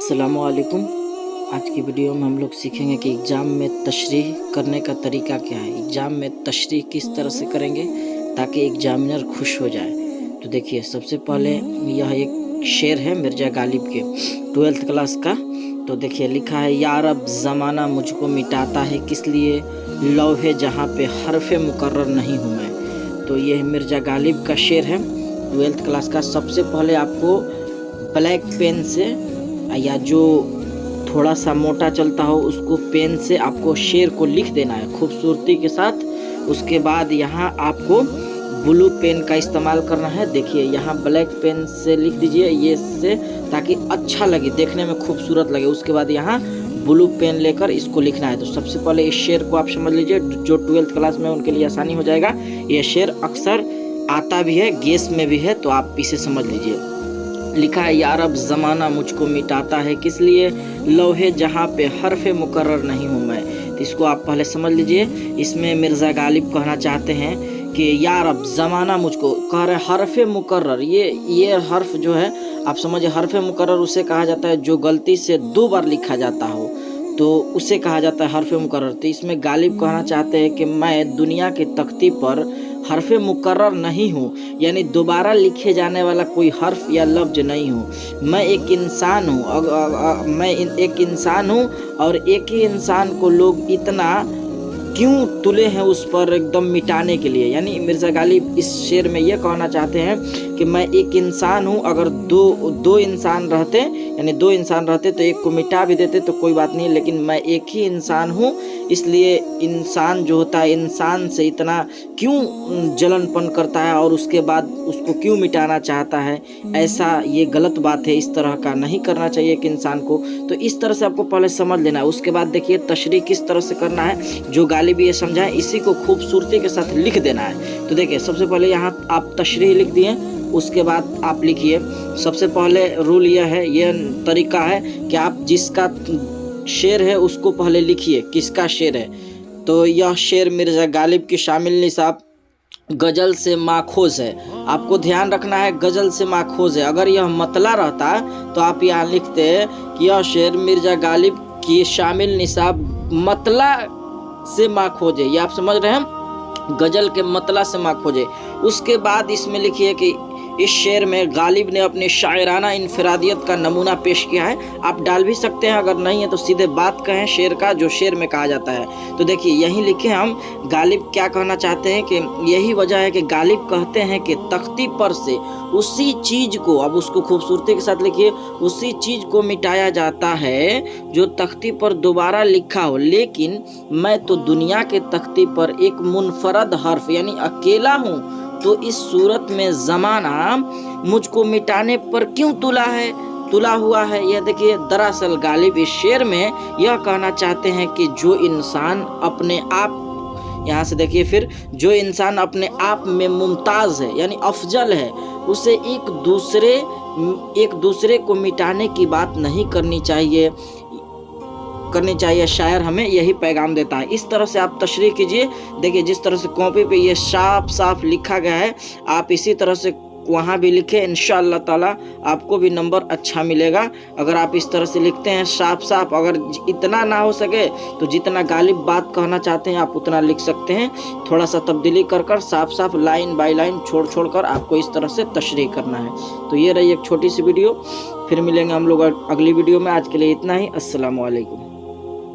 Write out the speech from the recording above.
अस्सलामुअलैकुम। आज की वीडियो में हम लोग सीखेंगे कि एग्ज़ाम में तशरीह करने का तरीका क्या है। एग्ज़ाम में तशरीह किस तरह से करेंगे ताकि एग्ज़ामिनर खुश हो जाए। तो देखिए, सबसे पहले यह एक शेर है मिर्ज़ा गालिब के 12th क्लास का। तो देखिए लिखा है, या रब ज़माना मुझको मिटाता है किस लिए, लौहे जहाँ पे हरफ़े मुकर्रर नहीं हूँ मैं। तो ये मिर्ज़ा गालिब का शेर है 12th क्लास का। सबसे पहले आपको ब्लैक पेन से या जो थोड़ा सा मोटा चलता हो उसको पेन से आपको शेर को लिख देना है खूबसूरती के साथ। उसके बाद यहाँ आपको ब्लू पेन का इस्तेमाल करना है। देखिए यहाँ ब्लैक पेन से लिख दीजिए ये से, ताकि अच्छा लगे, देखने में खूबसूरत लगे। उसके बाद यहाँ ब्लू पेन लेकर इसको लिखना है। तो सबसे पहले इस शेर को आप समझ लीजिए, जो 12th क्लास में उनके लिए आसानी हो जाएगा। ये शेर अक्सर आता भी है, गेस में भी है, तो आप इसे समझ लीजिए। लिखा है, या रब ज़माना मुझको मिटाता है किस लिए, लौहे जहाँ पे हरफ़े मुकर्रर नहीं हूँ मैं। तो इसको आप पहले समझ लीजिए। इसमें मिर्ज़ा गालिब कहना चाहते हैं कि या रब ज़माना मुझको, कह रहे हरफ़े मुकर्रर, ये हर्फ जो है आप समझिए, हरफ़े मुकर्रर उसे कहा जाता है जो गलती से 2 बार लिखा जाता हो, तो उसे कहा जाता है हरफ़े मुकर्रर। तो इसमें गालिब कहना चाहते हैं कि मैं दुनिया की तख्ती पर हरफ़े मुकर्रर नहीं हूँ, यानी दोबारा लिखे जाने वाला कोई हर्फ या लफ्ज़ नहीं हूँ। मैं एक इंसान हूँ, मैं एक इंसान हूँ, और एक ही इंसान को लोग इतना क्यों तुले हैं उस पर एकदम मिटाने के लिए। यानी मिर्ज़ा गालिब इस शेर में यह कहना चाहते हैं कि मैं एक इंसान हूँ, अगर दो इंसान रहते, यानी 2 इंसान रहते तो एक को मिटा भी देते तो कोई बात नहीं, लेकिन मैं एक ही इंसान हूँ, इसलिए इंसान जो होता है इंसान से इतना क्यों जलनपन करता है और उसके बाद उसको क्यों मिटाना चाहता है। ऐसा ये गलत बात है, इस तरह का नहीं करना चाहिए एक इंसान को। तो इस तरह से आपको पहले समझ लेना है। उसके बाद देखिए तशरीह किस तरह से करना है, जो गालिब ये समझाएं इसी को खूबसूरती के साथ लिख देना है। तो देखिए सबसे पहले यहाँ आप तशरीह लिख दिए, उसके बाद आप लिखिए। सबसे पहले रूल यह है, यह तरीका है कि आप जिसका शेर है उसको पहले लिखिए, किसका शेर है। तो यह शेर मिर्ज़ा गालिब की शामिल निसाब गज़ल से माखोज है। आपको ध्यान रखना है, गज़ल से माखोज है। अगर यह मतला रहता तो आप यहाँ लिखते कि यह शेर मिर्ज़ा गालिब की शामिल निसाब मतला से माखोज है। ये आप समझ रहे हैं, गज़ल के मतला से माखोज है। उसके बाद इसमें लिखिए कि इस शेर में गालिब ने अपनी शायराना इनफरादियत का नमूना पेश किया है। आप डाल भी सकते हैं, अगर नहीं है तो सीधे बात कहें शेर का, जो शेर में कहा जाता है। तो देखिए यहीं लिखे हम गालिब क्या कहना चाहते हैं, कि यही वजह है कि गालिब कहते हैं कि तख्ती पर से उसी चीज़ को, अब उसको खूबसूरती के साथ लिखिए, उसी चीज़ को मिटाया जाता है जो तख्ती पर दोबारा लिखा हो, लेकिन मैं तो दुनिया के तख्ती पर एक मुनफरद हर्फ यानी अकेला हूँ, तो इस सूरत में ज़माना मुझको मिटाने पर क्यों तुला हुआ है। यह देखिए, दरअसल गालिब इस शेर में यह कहना चाहते हैं कि जो इंसान अपने आप, यहाँ से देखिए फिर, जो इंसान अपने आप में मुमताज़ है यानी अफजल है, उसे एक दूसरे को मिटाने की बात नहीं करनी चाहिए। शायर हमें यही पैगाम देता है। इस तरह से आप तशरीह कीजिए। देखिए जिस तरह से कॉपी पे ये साफ लिखा गया है, आप इसी तरह से वहाँ भी लिखें, इंशाअल्लाह ताला आपको भी नंबर अच्छा मिलेगा। अगर आप इस तरह से लिखते हैं साफ, अगर इतना ना हो सके तो जितना गालिब बात कहना चाहते हैं आप उतना लिख सकते हैं। थोड़ा सा तब्दीली कर साफ लाइन बाय लाइन छोड़ कर आपको इस तरह से तशरीह करना है। तो ये रही एक छोटी सी वीडियो, फिर मिलेंगे हम लोग अगली वीडियो में। आज के लिए इतना ही। अस्सलामु अलैकुम।